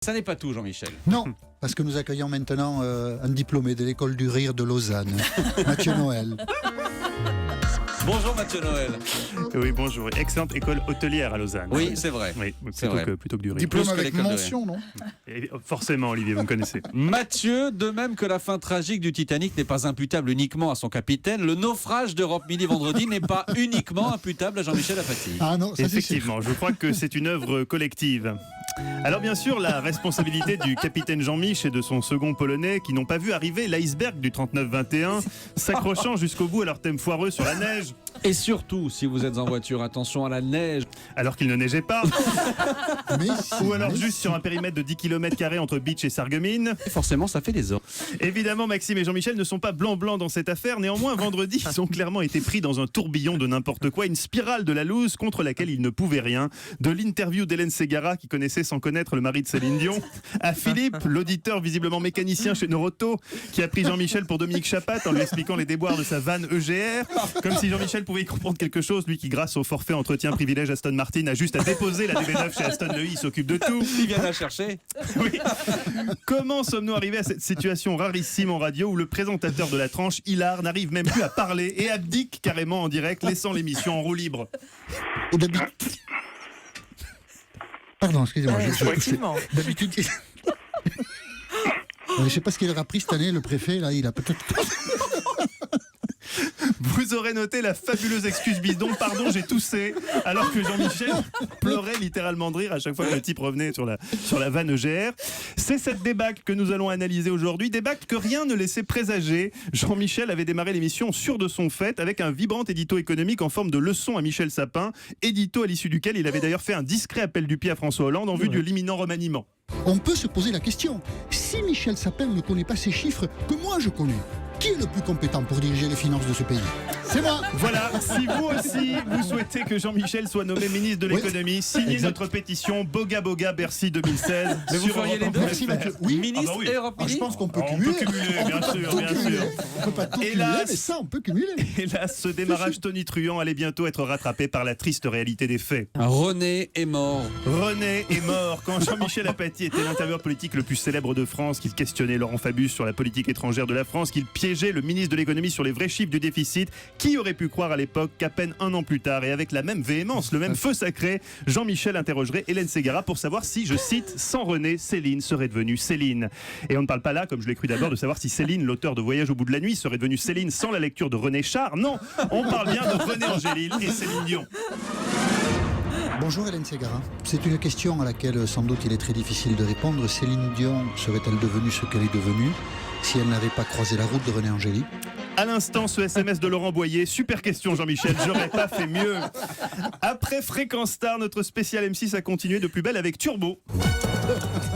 Ça n'est pas tout, Jean-Michel. Non, parce que nous accueillons maintenant un diplômé de l'école du rire de Lausanne, Mathieu Noël. Bonjour Mathieu Noël. Oui, bonjour. Excellente école hôtelière à Lausanne. Oui, c'est vrai. Oui, C'est vrai. plutôt que du rire. Diplôme Plus que avec l'école de mention, non? Et forcément, Olivier, vous me connaissez. Mathieu, de même que la fin tragique du Titanic n'est pas imputable uniquement à son capitaine, le naufrage d'Europe Midi vendredi n'est pas uniquement imputable à Jean-Michel Apathy. Ah non, ça c'est sûr. Effectivement, je crois que c'est une œuvre collective. Alors bien sûr, la responsabilité du capitaine Jean-Mich et de son second polonais qui n'ont pas vu arriver l'iceberg du 39-21, s'accrochant jusqu'au bout à leur thème foireux sur la neige, Et surtout, si vous êtes en voiture, attention à la neige. alors qu'il ne neigeait pas, Mais si, ou alors mais juste si. sur un périmètre de 10 km² entre Beach et Sarreguemines. Et forcément, ça fait des ordres. Évidemment, Maxime et Jean-Michel ne sont pas blancs-blancs dans cette affaire. Néanmoins, vendredi, ils ont clairement été pris dans un tourbillon de n'importe quoi, une spirale de la loose contre laquelle ils ne pouvaient rien. De l'interview d'Hélène Ségara, qui connaissait sans connaître le mari de Céline Dion, à Philippe, l'auditeur visiblement mécanicien chez Noroto, qui a pris Jean-Michel pour Dominique Chapat en lui expliquant les déboires de sa vanne EGR, comme si Jean-Michel pouvait y comprendre quelque chose, lui qui, grâce au forfait entretien privilège Aston Martin, a juste à déposer la DB9 chez Aston Neu, il s'occupe de tout. Il vient la chercher. Oui. Comment sommes-nous arrivés à cette situation rarissime en radio où le présentateur de la tranche, Hilar, n'arrive même plus à parler et abdique carrément en direct, laissant l'émission en roue libre? Et d'habitude... Pardon, excusez-moi. Effectivement. D'habitude... Je ne sais pas ce qu'il aura pris cette année, le préfet, là, il a peut-être... Vous aurez noté la fabuleuse excuse bidon, pardon, j'ai toussé, alors que Jean-Michel pleurait littéralement de rire à chaque fois que le type revenait sur la vanne EGR. C'est cette débâcle que nous allons analyser aujourd'hui, débâcle que rien ne laissait présager. Jean-Michel avait démarré l'émission sûr de son fait, avec un vibrant édito économique en forme de leçon à Michel Sapin, édito à l'issue duquel il avait d'ailleurs fait un discret appel du pied à François Hollande en vue de l'imminent remaniement. On peut se poser la question, si Michel Sapin ne connaît pas ces chiffres que moi je connais, qui est le plus compétent pour diriger les finances de ce pays? C'est moi. Voilà, si vous aussi, vous souhaitez que Jean-Michel soit nommé ministre de l'économie, signez Exact. notre pétition Boga Boga Bercy 2016. Mais vous sur feriez les Europe deux. 1.fr. Merci Mathieu. Oui, Ministre Ah bah oui. et Europe je Midi. pense qu'on peut On cumuler. peut cumuler, bien sûr, Tout bien cumuler. sûr. On peut pas tout Hélas. cumuler, mais ça, on peut cumuler. Hélas, ce démarrage tonitruant allait bientôt être rattrapé par la triste réalité des faits. René est mort. René est mort quand Jean-Michel Apathy était l'intervieweur politique le plus célèbre de France, qu'il questionnait Laurent Fabius sur la politique étrangère de la France, qu'il piégeait le ministre de l'économie sur les vrais chiffres du déficit. Qui aurait pu croire à l'époque qu'à peine un an plus tard et avec la même véhémence, le même feu sacré, Jean-Michel interrogerait Hélène Ségara pour savoir si, je cite, sans René, Céline serait devenue Céline. Et on ne parle pas là, comme je l'ai cru d'abord, de savoir si Céline, l'auteur de Voyage au bout de la nuit, serait devenue Céline sans la lecture de René Char. Non, on parle bien de René Angélil et Céline Dion. Bonjour Hélène Ségara. C'est une question à laquelle sans doute il est très difficile de répondre. Céline Dion serait-elle devenue ce qu'elle est devenue si elle n'avait pas croisé la route de René Angélil? À l'instant, ce SMS de Laurent Boyer. Super question, Jean-Michel. J'aurais pas fait mieux. Après Fréquence Star, notre spécial M6 a continué de plus belle avec Turbo.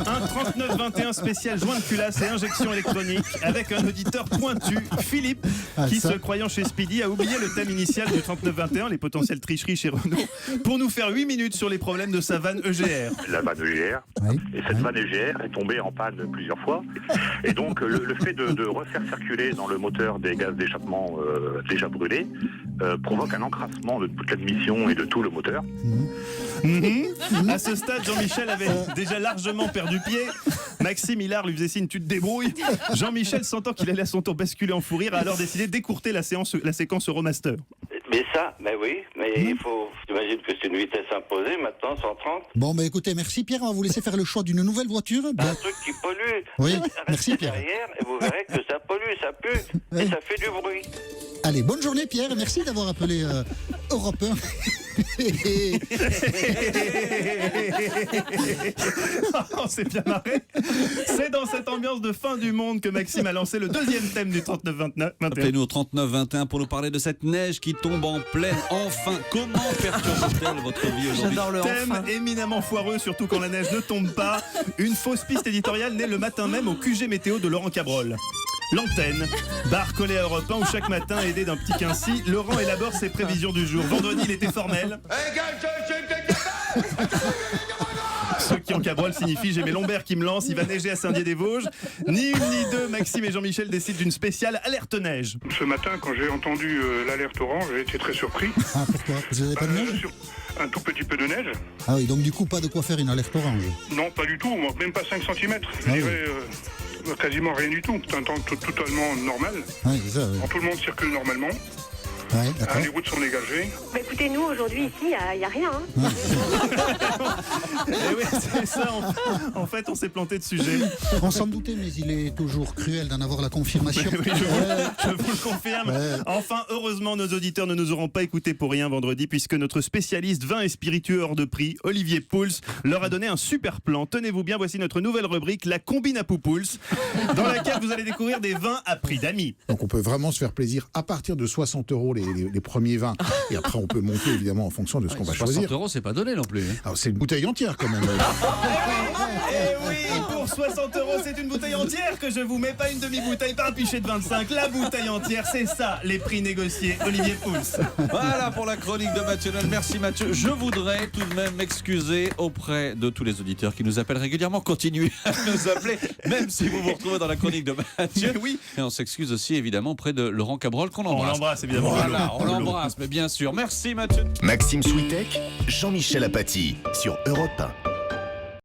Un 39-21 spécial joint de culasse et injection électronique avec un auditeur pointu, Philippe, qui, ça. se croyant chez Speedy, a oublié le thème initial du 39-21, les potentielles tricheries chez Renault, pour nous faire 8 minutes sur les problèmes de sa vanne EGR. La vanne EGR. Oui. Et cette vanne EGR est tombée en panne plusieurs fois. Et donc, le fait de refaire circuler dans le moteur des gaz d'échappement déjà brûlés provoque un encrassement de toute l'admission et de tout le moteur. À ce stade, Jean-Michel avait déjà largement perdu pied. Maxime Hilar lui faisait signe, tu te débrouilles. Jean-Michel, sentant qu'il allait à son tour basculer en fou rire, a alors décidé d'écourter la séquence Euromaster. Mais ça, mais oui, mais il faut, j'imagine que c'est une vitesse imposée maintenant, 130. Bon, bah écoutez, merci Pierre. On va vous laisser faire le choix d'une nouvelle voiture. Un truc qui pollue. Oui, Restez merci, Pierre. derrière et vous verrez que ça pollue, ça pue et ça fait du bruit. Allez, bonne journée Pierre. Merci d'avoir appelé Europe 1. On s'est bien marré. C'est dans cette ambiance de fin du monde que Maxime a lancé le deuxième thème du 39-21. Appelez-nous au 39-21 pour nous parler de cette neige qui tombe en pleine. Enfin, comment perturbe-t-elle votre vie aujourd'hui? J'adore le Thème enfin. éminemment foireux, surtout quand la neige ne tombe pas. Une fausse piste éditoriale née le matin même au QG météo de Laurent Cabrol. L'antenne, bar collé à Europe 1 où chaque matin, aidé d'un petit quincy, Laurent élabore ses prévisions du jour. Vendredi, il était formel. Ce qui en Cabrol signifie j'ai mes lombaires qui me lancent, il va neiger à Saint-Dié-des-Vosges. Ni une ni deux, Maxime et Jean-Michel décident d'une spéciale alerte neige. Ce matin, quand j'ai entendu l'alerte orange, j'ai été très surpris. Ah, pourquoi? Vous n'avez pas de neige? un tout petit peu de neige. Ah oui, donc du coup, pas de quoi faire une alerte orange. Non, pas du tout, même pas 5 cm. Je Ah oui. dirais quasiment rien du tout. C'est un temps totalement normal. Oui, c'est ça, oui. Tout le monde circule normalement. Ouais, d'accord. Les routes sont dégagées. Bah écoutez, nous aujourd'hui ici, il n'y a rien. Hein. Eh oui, c'est ça. En fait, on s'est planté de sujet. On s'en doutait, mais il est toujours cruel d'en avoir la confirmation. Oui, je vous le confirme. Ouais. Enfin, heureusement, nos auditeurs ne nous auront pas écoutés pour rien vendredi, puisque notre spécialiste vin et spiritueux hors de prix, Olivier Pouls, leur a donné un super plan. Tenez-vous bien, voici notre nouvelle rubrique, la combine à Poupouls, dans laquelle vous allez découvrir des vins à prix d'amis. Donc on peut vraiment se faire plaisir à partir de 60 € les premiers vins. Et après on peut monter évidemment en fonction de ce qu'on va 60 choisir. €, c'est pas donné non plus. Hein. Alors c'est une bouteille entière quand même. Eh oui, pour 60 €, c'est une bouteille entière que je vous mets, pas une demi-bouteille, pas un pichet de 25, la bouteille entière, c'est ça, les prix négociés. Olivier Pouls. Voilà pour la chronique de Mathieu Noël. Merci Mathieu. Je voudrais tout de même m'excuser auprès de tous les auditeurs qui nous appellent régulièrement. Continuez à nous appeler, même si vous vous retrouvez dans la chronique de Mathieu. Oui. Et on s'excuse aussi évidemment auprès de Laurent Cabrol qu'on On embrasse. l'embrasse évidemment. Voilà, on Lolo. l'embrasse, mais bien sûr. Merci Mathieu. Maxime Switek, Jean-Michel Apathy sur Europe 1.